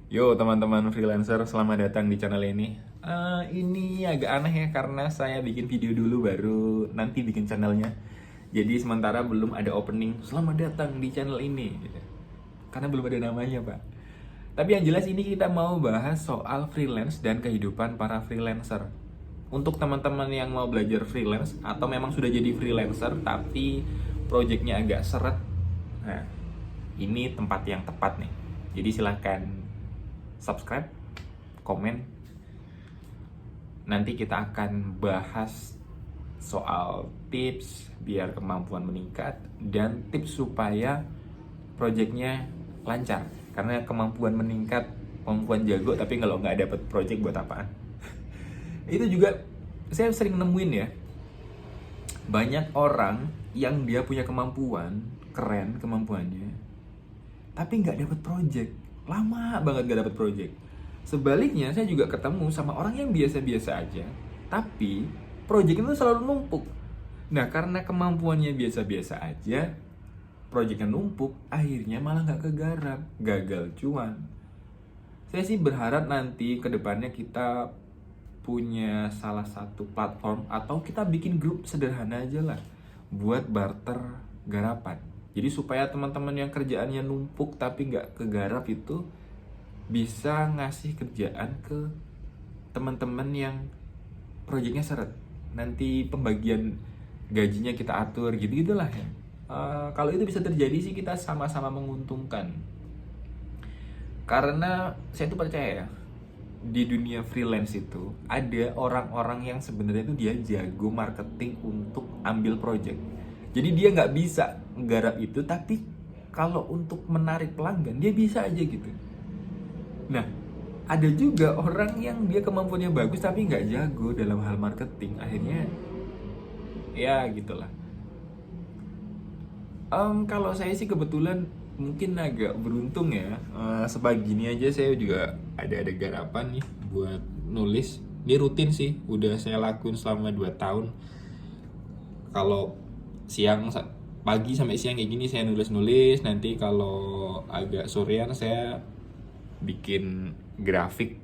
Yo teman-teman freelancer, selamat datang di channel ini. Ini agak aneh ya karena saya bikin video dulu baru nanti bikin channelnya. Jadi sementara belum ada opening selamat datang di channel ini gitu. Karena belum ada namanya pak. Tapi yang jelas ini kita mau bahas soal freelance dan kehidupan para freelancer. Untuk teman-teman yang mau belajar freelance atau memang sudah jadi freelancer tapi projectnya agak seret, nah ini tempat yang tepat nih. Jadi silahkan subscribe, komen. Nanti kita akan bahas soal tips biar kemampuan meningkat dan tips supaya projectnya lancar. Karena kemampuan meningkat, kemampuan jago, tapi kalau nggak dapet project buat apaan? Itu juga saya sering nemuin ya, banyak orang yang dia punya kemampuan, keren kemampuannya, tapi nggak dapet project, lama banget nggak dapet project. Sebaliknya saya juga ketemu sama orang yang biasa-biasa aja tapi project itu selalu numpuk. Nah karena kemampuannya biasa-biasa aja, projectnya numpuk, akhirnya malah nggak kegarap, gagal cuan. Saya sih berharap nanti kedepannya kita punya salah satu platform atau kita bikin grup sederhana aja lah buat barter garapan. Jadi supaya teman-teman yang kerjaannya numpuk tapi nggak kegarap itu bisa ngasih kerjaan ke teman-teman yang proyeknya seret. Nanti pembagian gajinya kita atur gitu-gitulah ya. Kalau itu bisa terjadi sih kita sama-sama menguntungkan. Karena saya tuh percaya ya, di dunia freelance itu ada orang-orang yang sebenarnya itu dia jago marketing untuk ambil project. Jadi dia nggak bisa nggarap itu, tapi kalau untuk menarik pelanggan dia bisa aja gitu. Nah, ada juga orang yang dia kemampuannya bagus tapi nggak jago dalam hal marketing. Akhirnya ya gitulah. Kalau saya sih kebetulan mungkin agak beruntung ya. Sepagi ini aja saya juga ada garapan nih buat nulis. Ini rutin sih, udah saya lakuin selama 2 tahun. Kalau pagi sampai siang kayak gini saya nulis-nulis. Nanti kalau agak sorean saya bikin grafik,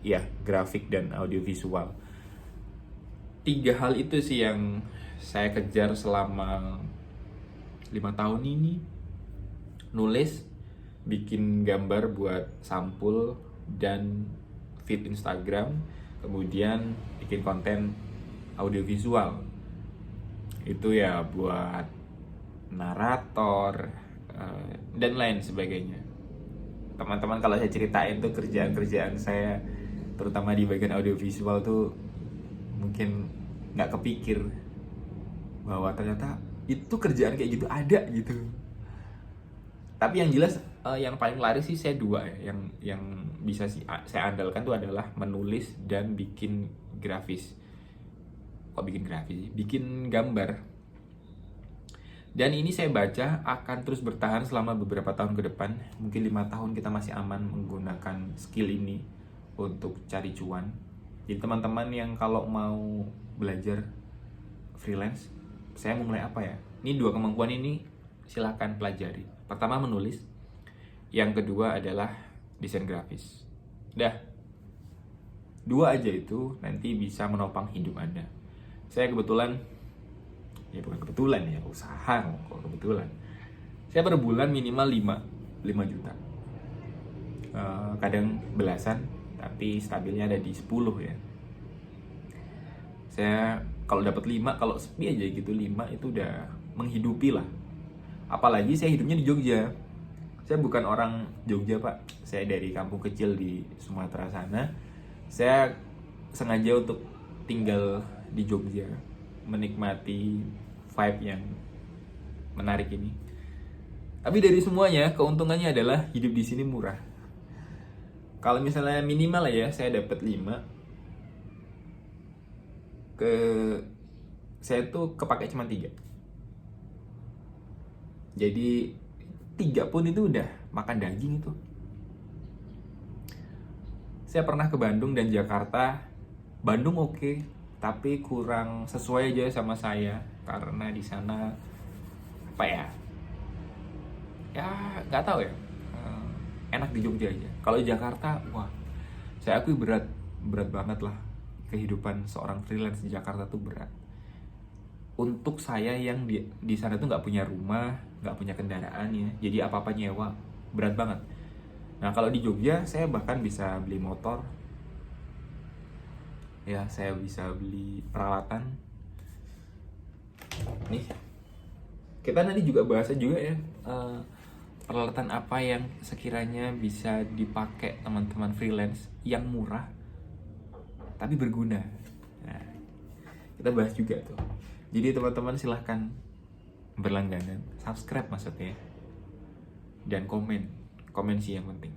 ya grafik dan audiovisual. 3 hal itu sih yang saya kejar selama 5 tahun ini. Nulis, bikin gambar buat sampul dan feed Instagram, kemudian bikin konten audiovisual. Itu ya buat narator dan lain sebagainya. Teman-teman kalau saya ceritain tuh kerjaan-kerjaan saya, terutama di bagian audiovisual tuh mungkin nggak kepikir bahwa ternyata itu kerjaan kayak gitu ada gitu. Tapi yang jelas yang paling laris sih saya 2 ya, yang bisa sih saya andalkan tuh adalah menulis dan bikin grafis. Kok bikin grafis sih? Bikin gambar. Dan ini saya baca akan terus bertahan selama beberapa tahun ke depan. Mungkin 5 tahun kita masih aman menggunakan skill ini untuk cari cuan. Jadi teman-teman yang kalau mau belajar freelance, saya mau mulai apa ya? Ini 2 kemampuan ini silahkan pelajari. Pertama menulis, yang kedua adalah desain grafis. Dah, 2 aja itu nanti bisa menopang hidup Anda. Saya kebetulan, ya bukan kebetulan ya, usaha kok kebetulan. Saya per bulan minimal 5 juta. Kadang belasan, tapi stabilnya ada di 10 ya. Saya kalau dapat 5, kalau sepi aja gitu 5 itu udah menghidupi lah. Apalagi saya hidupnya di Jogja. Saya bukan orang Jogja pak, saya dari kampung kecil di Sumatera sana. Saya sengaja untuk tinggal di Jogja, menikmati vibe yang menarik ini. Tapi dari semuanya keuntungannya adalah hidup di sini murah. Kalau misalnya minimal lah ya, saya dapat 5, saya tuh kepake cuma 3. Jadi 3 pun itu udah makan daging itu. Saya pernah ke Bandung dan Jakarta. Bandung oke, tapi kurang sesuai aja sama saya karena di sana apa ya? Ya nggak tahu ya. enak di Jogja aja. Kalau di Jakarta, wah, saya akui berat banget lah. Kehidupan seorang freelance di Jakarta tuh berat. Untuk saya yang di sana tuh nggak punya rumah, nggak punya kendaraan ya, jadi apa-apa nyewa, berat banget. Nah kalau di Jogja saya bahkan bisa beli motor, ya saya bisa beli peralatan. Nih kita nanti juga bahas juga ya, peralatan apa yang sekiranya bisa dipakai teman-teman freelance yang murah tapi berguna. Nah, kita bahas juga tuh. Jadi teman-teman silahkan berlangganan, subscribe maksudnya, dan komen sih yang penting.